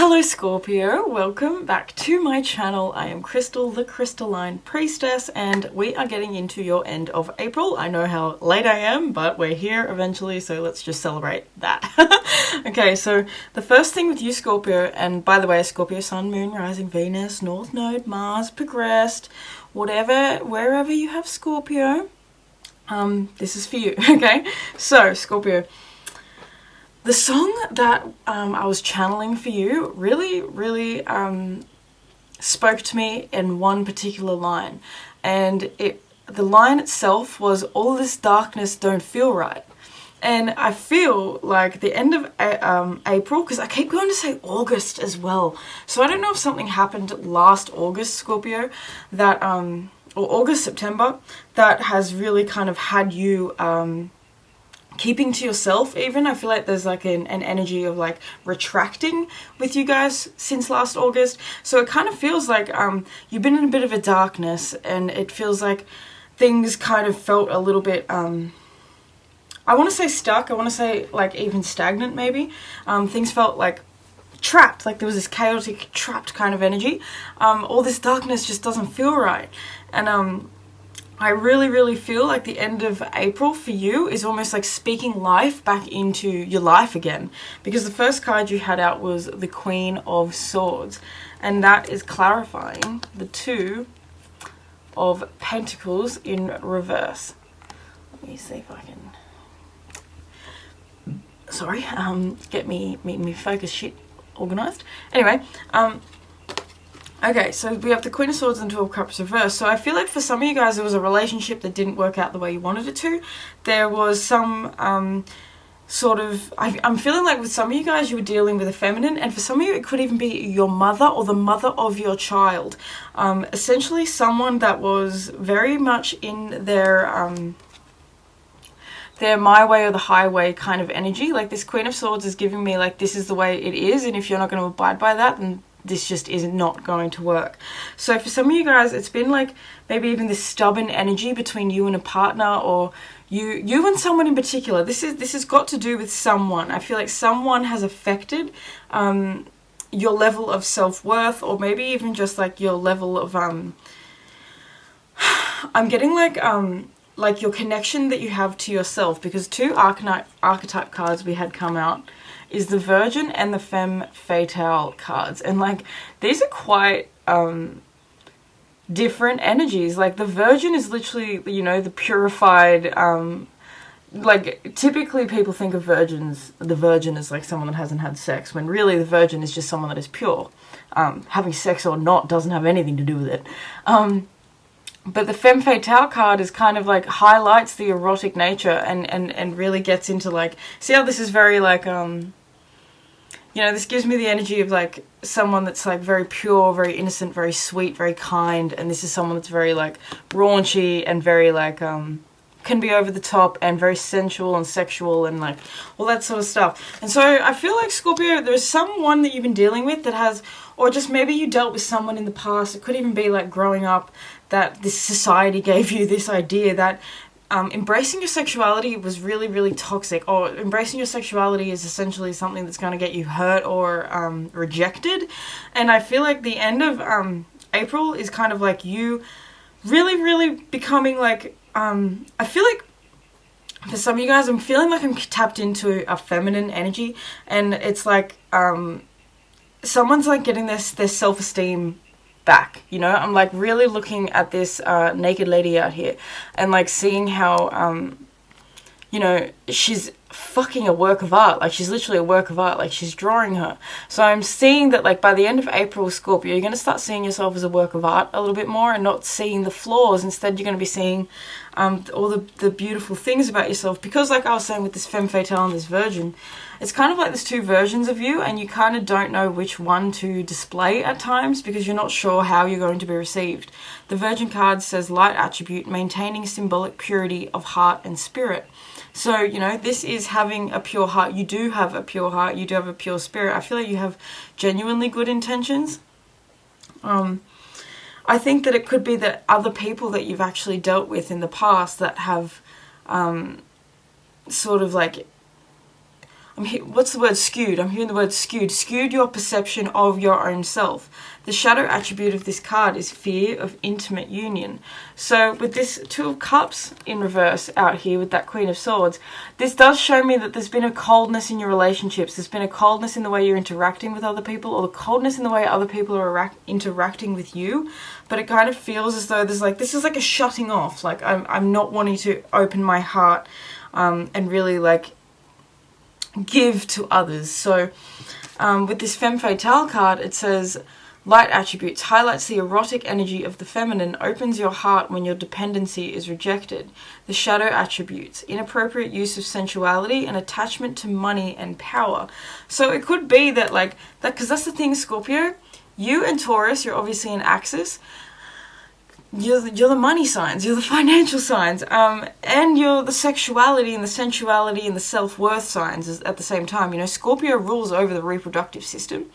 Hello Scorpio, welcome back to my channel. I am Crystal, the Crystalline Priestess, and we are getting into your end of April. I know how late I am, but we're here eventually, so let's just celebrate that. Okay, so the first thing with you Scorpio, and by the way, Scorpio Sun, Moon, Rising, Venus, North Node, Mars, progressed, wherever you have Scorpio, this is for you, okay? So Scorpio, the song that I was channeling for you really spoke to me in one particular line, and the line itself was, "All this darkness don't feel right." And I feel like the end of April, because I keep going to say August as well, so I don't know if something happened last August, Scorpio, that or August, September, that has really kind of had you keeping to yourself. Even I feel like there's like an energy of like retracting with you guys since last August, so it kind of feels like you've been in a bit of a darkness, and it feels like things kind of felt a little bit I want to say stuck, I want to say like even stagnant maybe. Things felt like trapped, like there was this chaotic trapped kind of energy. All this darkness just doesn't feel right, and I really feel like the end of April for you is almost like speaking life back into your life again, because the first card you had out was the Queen of Swords, and that is clarifying the Two of Pentacles in reverse. Let me see if I can, sorry, get me focus shit organized. Anyway, okay, so we have the Queen of Swords and Two of Cups reversed. So I feel like for some of you guys, there was a relationship that didn't work out the way you wanted it to. There was some sort of, I'm feeling like with some of you guys, you were dealing with a feminine, and for some of you, it could even be your mother or the mother of your child. Essentially, someone that was very much in their my way or the highway kind of energy. Like this Queen of Swords is giving me like, this is the way it is, and if you're not going to abide by that, then this just is not going to work. So for some of you guys, it's been like maybe even this stubborn energy between you and a partner, or you and someone in particular. This has got to do with someone. I feel like someone has affected your level of self-worth, or maybe even just like your level of I'm getting like your connection that you have to yourself, because two archetype cards we had come out is the Virgin and the Femme Fatale cards, and like these are quite different energies. Like the Virgin is literally, you know, the purified, like typically people think of the Virgin is like someone that hasn't had sex, when really the Virgin is just someone that is pure. Having sex or not doesn't have anything to do with it. But the Femme Fatale card is kind of like highlights the erotic nature, and really gets into like, see how this is very like you know, this gives me the energy of like someone that's like very pure, very innocent, very sweet, very kind, and this is someone that's very like raunchy and very like can be over the top and very sensual and sexual and like all that sort of stuff. And so I feel like Scorpio, there's someone that you've been dealing with that has, or just maybe you dealt with someone in the past. It could even be like growing up, that this society gave you this idea that embracing your sexuality was really toxic, or embracing your sexuality is essentially something that's going to get you hurt or rejected. And I feel like the end of April is kind of like you really becoming like, I feel like for some of you guys, I'm feeling like I'm tapped into a feminine energy, and it's like someone's like getting their self-esteem back, you know. I'm like really looking at this naked lady out here, and like seeing how you know, she's fucking a work of art. Like she's literally a work of art, like she's drawing her. So I'm seeing that like by the end of April, Scorpio, you're going to start seeing yourself as a work of art a little bit more, and not seeing the flaws. Instead, you're going to be seeing all the beautiful things about yourself, because like I was saying with this Femme Fatale and this Virgin, it's kind of like there's two versions of you, and you kind of don't know which one to display at times, because you're not sure how you're going to be received. The Virgin card says light attribute, maintaining symbolic purity of heart and spirit. So, you know, this is having a pure heart. You do have a pure heart. You do have a pure spirit. I feel like you have genuinely good intentions. I think that it could be that other people that you've actually dealt with in the past that have sort of like, what's the word? Skewed. I'm hearing the word skewed. Skewed your perception of your own self. The shadow attribute of this card is fear of intimate union. So with this Two of Cups in reverse out here with that Queen of Swords, this does show me that there's been a coldness in your relationships. There's been a coldness in the way you're interacting with other people, or the coldness in the way other people are interacting with you. But it kind of feels as though there's like, this is like a shutting off. Like I'm not wanting to open my heart and really like give to others. So with this Femme Fatale card, it says light attributes highlights the erotic energy of the feminine, opens your heart when your dependency is rejected. The shadow attributes inappropriate use of sensuality and attachment to money and power. So it could be that like that, because that's the thing, Scorpio, you and Taurus, you're obviously in axis. You're the money signs, you're the financial signs, and you're the sexuality and the sensuality and the self-worth signs at the same time. You know, Scorpio rules over the reproductive system.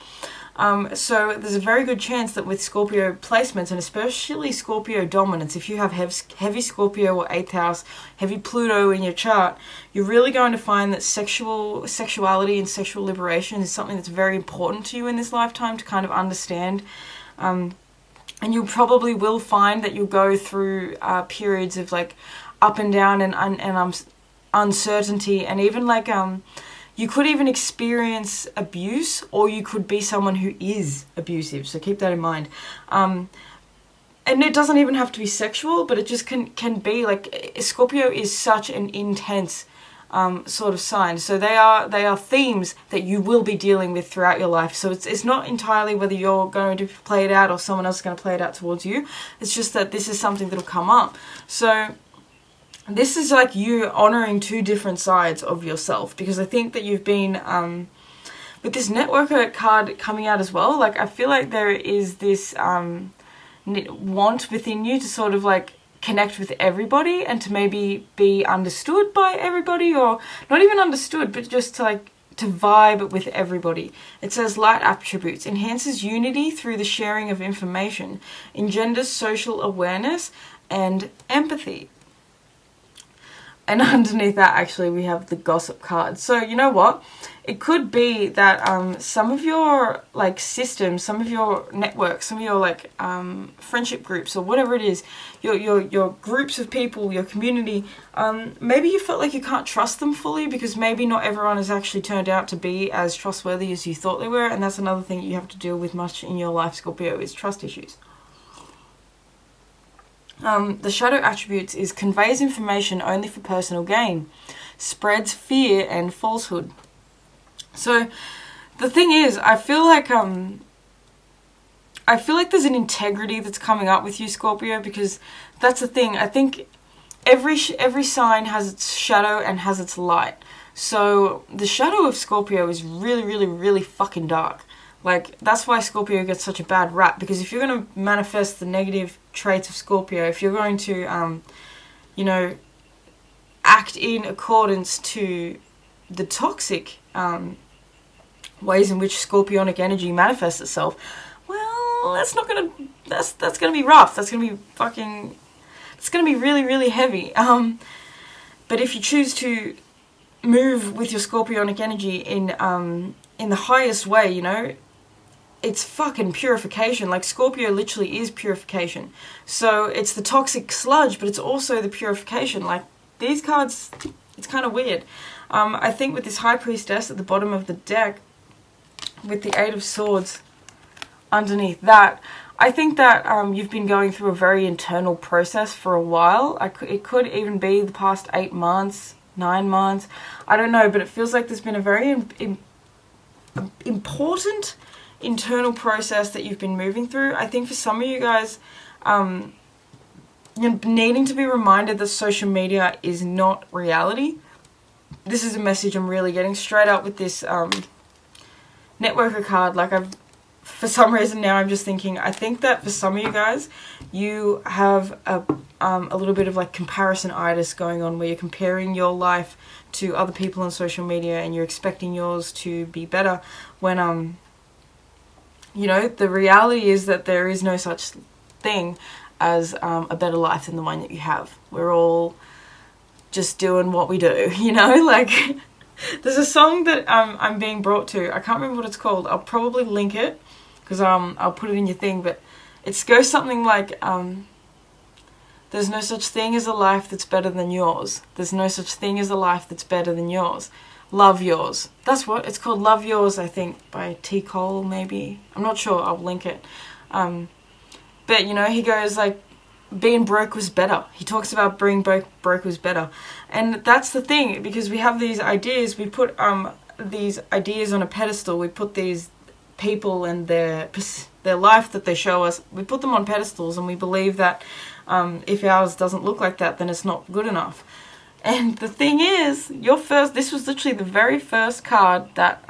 So there's a very good chance that with Scorpio placements, and especially Scorpio dominance, if you have heavy Scorpio or 8th house, heavy Pluto in your chart, you're really going to find that sexuality and sexual liberation is something that's very important to you in this lifetime to kind of understand. And you probably will find that you'll go through periods of like up and down and uncertainty, and even like you could even experience abuse, or you could be someone who is abusive. So keep that in mind. And it doesn't even have to be sexual, but it just can be like, Scorpio is such an intense sort of sign. So they are themes that you will be dealing with throughout your life. So it's not entirely whether you're going to play it out or someone else is going to play it out towards you. It's just that this is something that'll come up. So this is like you honoring two different sides of yourself, because I think that you've been with this networker card coming out as well. Like I feel like there is this want within you to sort of like connect with everybody and to maybe be understood by everybody, or not even understood, but just to vibe with everybody. It says light attributes enhances unity through the sharing of information, engenders social awareness and empathy. And underneath that, actually, we have the gossip card. So you know what? It could be that some of your like systems, some of your networks, some of your like friendship groups or whatever it is, your groups of people, your community, maybe you felt like you can't trust them fully because maybe not everyone has actually turned out to be as trustworthy as you thought they were. And that's another thing you have to deal with much in your life, Scorpio, is trust issues. The shadow attributes is conveys information only for personal gain, spreads fear and falsehood. So the thing is, I feel like there's an integrity that's coming up with you, Scorpio, because that's the thing. I think every sign has its shadow and has its light. So the shadow of Scorpio is really, really, really fucking dark. Like, that's why Scorpio gets such a bad rap, because if you're going to manifest the negative traits of Scorpio, if you're going to, you know, act in accordance to the toxic ways in which scorpionic energy manifests itself, well, that's going to be rough. That's going to be it's going to be really, really heavy. But if you choose to move with your scorpionic energy in the highest way, you know, it's fucking purification. Like, Scorpio literally is purification. So it's the toxic sludge, but it's also the purification. Like, these cards, it's kind of weird. I think with this High Priestess at the bottom of the deck, with the Eight of Swords underneath that, I think that you've been going through a very internal process for a while. It could even be the past 8 months, 9 months. I don't know, but it feels like there's been a very important internal process that you've been moving through. I think for some of you guys, you're needing to be reminded that social media is not reality. This is a message I'm really getting straight up with this networker card. Like, for some reason now I'm just thinking, I think that for some of you guys, you have a little bit of like comparison-itis going on, where you're comparing your life to other people on social media and you're expecting yours to be better when you know, the reality is that there is no such thing as a better life than the one that you have. We're all just doing what we do, you know, like, There's a song that I'm being brought to. I can't remember what it's called. I'll probably link it because I'll put it in your thing. But it goes something like, there's no such thing as a life that's better than yours. There's no such thing as a life that's better than yours. Love yours. That's what it's called. Love Yours, I think, by T. Cole, maybe. I'm not sure. I'll link it. But, you know, he goes like, being broke was better. He talks about being broke was better. And that's the thing, because we have these ideas. We put these ideas on a pedestal. We put these people and their life that they show us, we put them on pedestals, and we believe that if ours doesn't look like that, then it's not good enough. And the thing is, this was literally the very first card that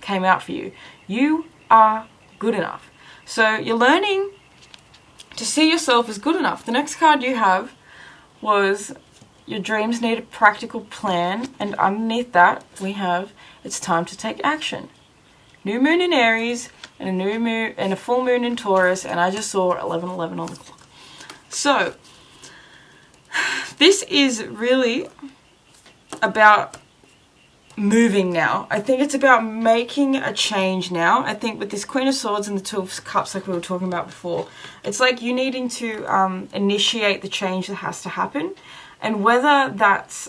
came out for you. You are good enough. So you're learning to see yourself as good enough. The next card you have was your dreams need a practical plan, and underneath that we have it's time to take action. New moon in Aries and a new moon and a full moon in Taurus, and I just saw 11:11 on the clock. So this is really about moving now. I think it's about making a change now. I think with this Queen of Swords and the Two of Cups, like we were talking about before, it's like you needing to initiate the change that has to happen. And whether that's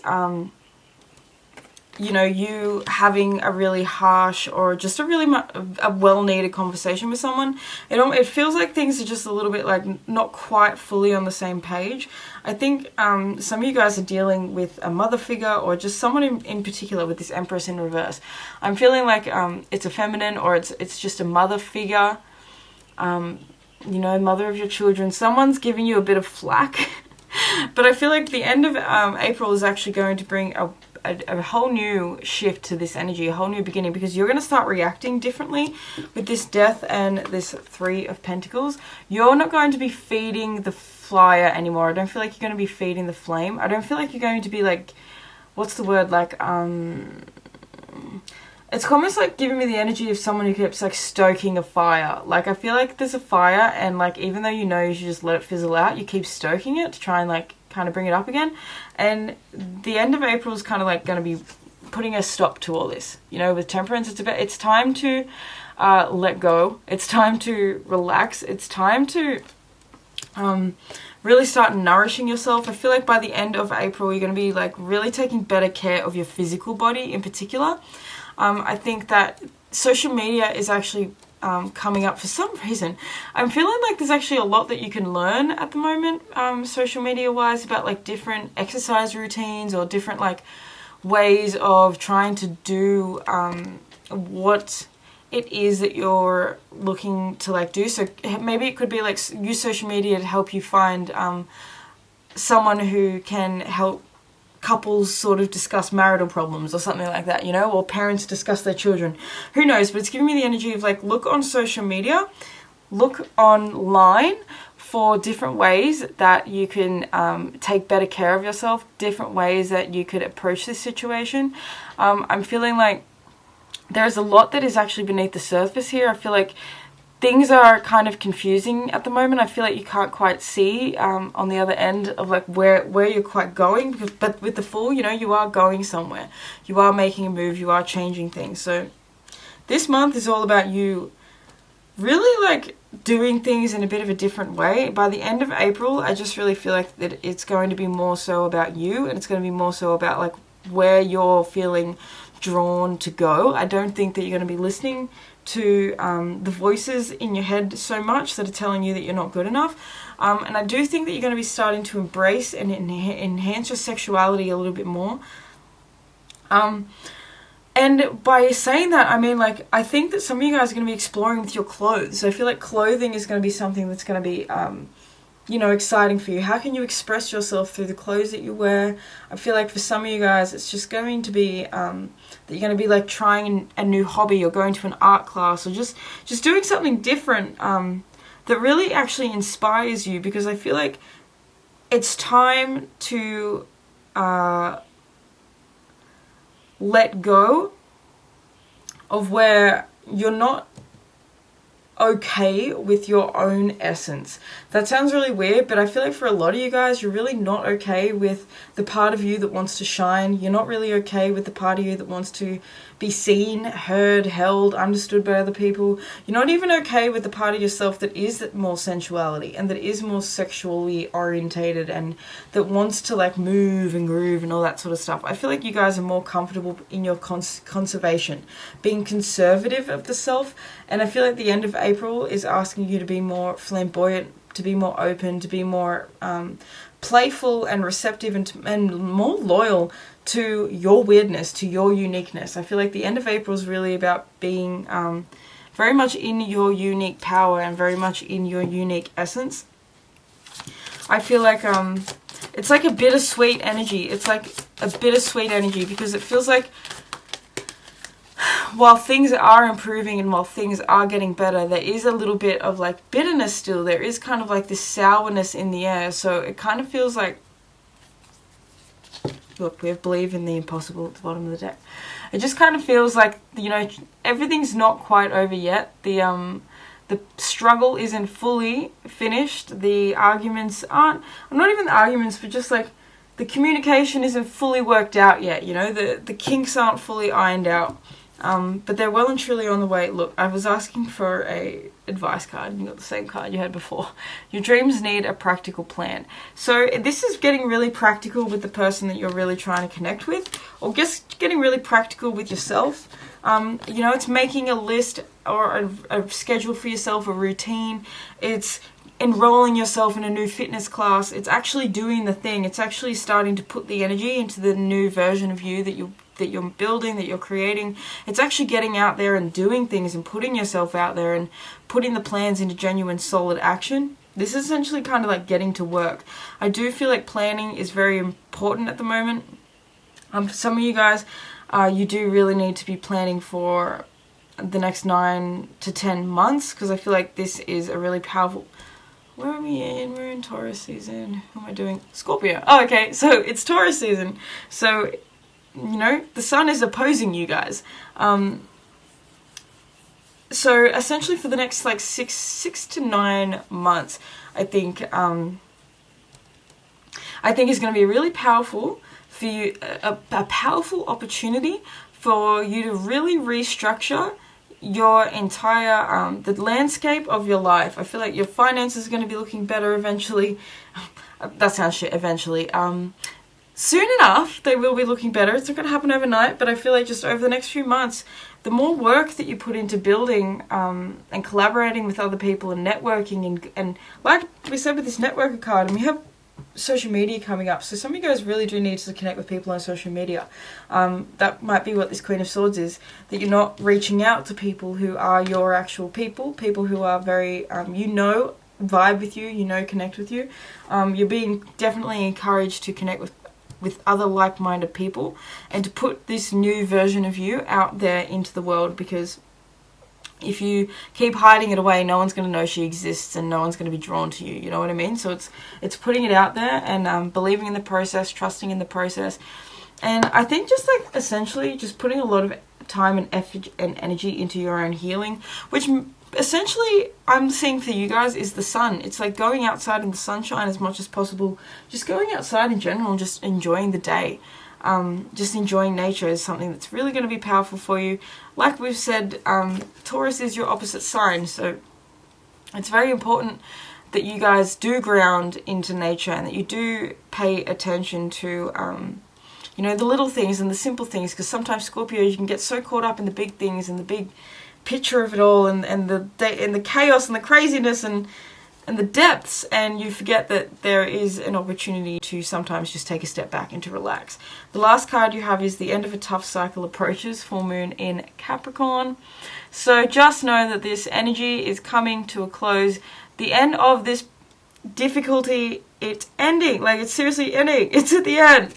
you know, you having a really harsh or just a really well-needed conversation with someone, it feels like things are just a little bit like not quite fully on the same page. I think some of you guys are dealing with a mother figure or just someone in particular with this Empress in reverse. I'm feeling like it's a feminine, or it's just a mother figure, you know, mother of your children. Someone's giving you a bit of flack. But I feel like the end of April is actually going to bring a whole new shift to this energy, a whole new beginning, because you're going to start reacting differently with this Death and this Three of Pentacles. You're not going to be feeding the fire anymore. I don't feel like you're going to be feeding the flame. I don't feel like you're going to be like, what's the word, like, it's almost like giving me the energy of someone who keeps like stoking a fire. Like, I feel like there's a fire, and like, even though you know you should just let it fizzle out, you keep stoking it to try and like kind of bring it up again. And the end of April is kind of like going to be putting a stop to all this. You know, with Temperance, it's time to let go. It's time to relax. It's time to really start nourishing yourself. I feel like by the end of April, you're going to be like really taking better care of your physical body in particular. I think that social media is actually coming up for some reason. I'm feeling like there's actually a lot that you can learn at the moment, social media wise, about like different exercise routines or different like ways of trying to do what it is that you're looking to like do. So maybe it could be like use social media to help you find someone who can help couples sort of discuss marital problems or something like that, you know, or parents discuss their children. Who knows? But it's giving me the energy of like, look on social media, look online for different ways that you can take better care of yourself, different ways that you could approach this situation. I'm feeling like there's a lot that is actually beneath the surface here. I feel like things are kind of confusing at the moment. I feel like you can't quite see on the other end of like where you're quite going. But with the Fool, you know, you are going somewhere. You are making a move. You are changing things. So this month is all about you really like doing things in a bit of a different way. By the end of April, I just really feel like that it's going to be more so about you, and it's going to be more so about like where you're feeling drawn to go. I don't think that you're going to be listening to the voices in your head so much that are telling you that you're not good enough. And I do think that you're going to be starting to embrace and enhance your sexuality a little bit more. And by saying that, I mean, like, I think that some of you guys are going to be exploring with your clothes. I feel like clothing is going to be something that's going to be, you know, exciting for you. How can you express yourself through the clothes that you wear? I feel like for some of you guys, it's just going to be that you're going to be like trying a new hobby or going to an art class or just doing something different that really actually inspires you, because I feel like it's time to let go of where you're not okay with your own essence. That sounds really weird, but I feel like for a lot of you guys, you're really not okay with the part of you that wants to shine. You're not really okay with the part of you that wants to be seen, heard, held, understood by other people. You're not even okay with the part of yourself that is more sensuality and that is more sexually orientated and that wants to like move and groove and all that sort of stuff. I feel like you guys are more comfortable in your conservation, being conservative of the self, and I feel like the end of April is asking you to be more flamboyant, to be more open, to be more playful and receptive and more loyal to your weirdness, to your uniqueness. I feel like the end of April is really about being very much in your unique power and very much in your unique essence. I feel like it's like a bittersweet energy. It's like a bittersweet energy because it feels like while things are improving and while things are getting better, there is a little bit of like bitterness still. There is kind of like this sourness in the air. So it kind of feels like, look, we have believe in the impossible at the bottom of the deck. It just kind of feels like, you know, everything's not quite over yet. The struggle isn't fully finished. The arguments aren't, not even the arguments, but just like the communication isn't fully worked out yet. You know, the kinks aren't fully ironed out. But they're well and truly on the way. Look, I was asking for a advice card and you got the same card you had before. Your dreams need a practical plan. So this is getting really practical with the person that you're really trying to connect with, or just getting really practical with yourself. You know, it's making a list or a schedule for yourself, a routine. It's enrolling yourself in a new fitness class. It's actually doing the thing. It's actually starting to put the energy into the new version of you that you're building, that you're creating. It's actually getting out there and doing things and putting yourself out there and putting the plans into genuine solid action. This is essentially kind of like getting to work. I do feel like planning is very important at the moment. For some of you guys, you do really need to be planning for the next 9 to 10 months because I feel like this is a really powerful... Where are we in? We're in Taurus season. What am I doing? Scorpio. Oh, okay. So it's Taurus season. So, you know, the sun is opposing you guys. So essentially for the next like six to 9 months, I think is going to be really powerful for you, a powerful opportunity for you to really restructure your entire the landscape of your life. I feel like your finances are going to be looking better eventually. That sounds shit. Eventually, soon enough they will be looking better. It's not going to happen overnight, but I feel like just over the next few months, the more work that you put into building and collaborating with other people and networking and like we said with this networker card, and we have social media coming up, so some of you guys really do need to connect with people on social media. That might be what this Queen of Swords is, that you're not reaching out to people who are your actual people who are very vibe with you, connect with you. You're being definitely encouraged to connect with other like-minded people and to put this new version of you out there into the world, because if you keep hiding it away, no one's going to know she exists and no one's going to be drawn to you. You know what I mean? So it's putting it out there and believing in the process, trusting in the process. And I think just like essentially just putting a lot of time and effort and energy into your own healing, which essentially I'm seeing for you guys is the sun. It's like going outside in the sunshine as much as possible. Just going outside in general and just enjoying the day. Just enjoying nature is something that's really going to be powerful for you. Like we've said, Taurus is your opposite sign, so it's very important that you guys do ground into nature and that you do pay attention to the little things and the simple things, because sometimes Scorpio, you can get so caught up in the big things and the big picture of it all and the chaos and the craziness and the depths, and you forget that there is an opportunity to sometimes just take a step back and to relax. The last card you have is the end of a tough cycle approaches, full moon in Capricorn. So just know that this energy is coming to a close. The end of this difficulty, it's ending. Like, it's seriously ending. It's at the end.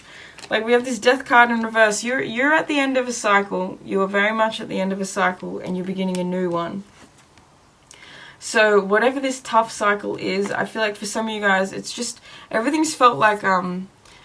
Like, we have this death card in reverse. You're at the end of a cycle. You are very much at the end of a cycle and you're beginning a new one. So whatever this tough cycle is, I feel like for some of you guys, it's just, everything's felt like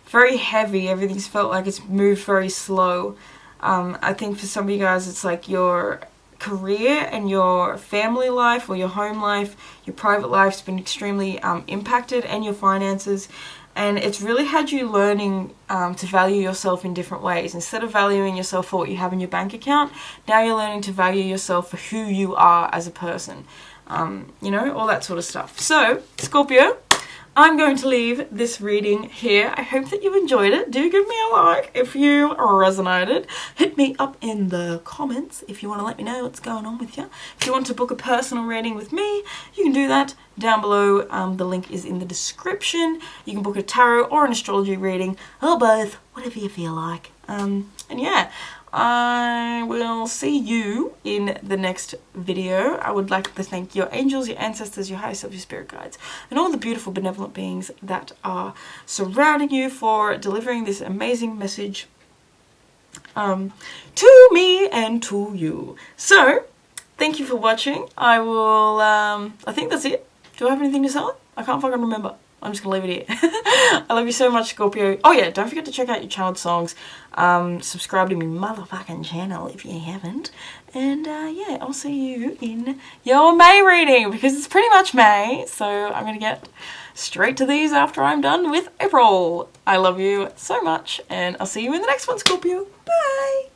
very heavy. Everything's felt like it's moved very slow. I think for some of you guys, it's like you're career and your family life or your home life, your private life's been extremely impacted, and your finances. And it's really had you learning to value yourself in different ways. Instead of valuing yourself for what you have in your bank account, now you're learning to value yourself for who you are as a person. You know, all that sort of stuff. So, Scorpio, I'm going to leave this reading here. I hope that you enjoyed it. Do give me a like if you resonated. Hit me up in the comments if you want to let me know what's going on with you. If you want to book a personal reading with me, you can do that down below. The link is in the description. You can book a tarot or an astrology reading, or both, whatever you feel like. And yeah, I will see you in the next video. I would like to thank your angels, your ancestors, your higher self, your spirit guides, and all the beautiful benevolent beings that are surrounding you for delivering this amazing message to me and to you. So, thank you for watching. I will, I think that's it. Do I have anything to say? I can't fucking remember. I'm just going to leave it here. I love you so much, Scorpio. Oh yeah, don't forget to check out your channeled songs. Subscribe to my motherfucking channel if you haven't. And yeah, I'll see you in your May reading, because it's pretty much May. So I'm going to get straight to these after I'm done with April. I love you so much, and I'll see you in the next one, Scorpio. Bye!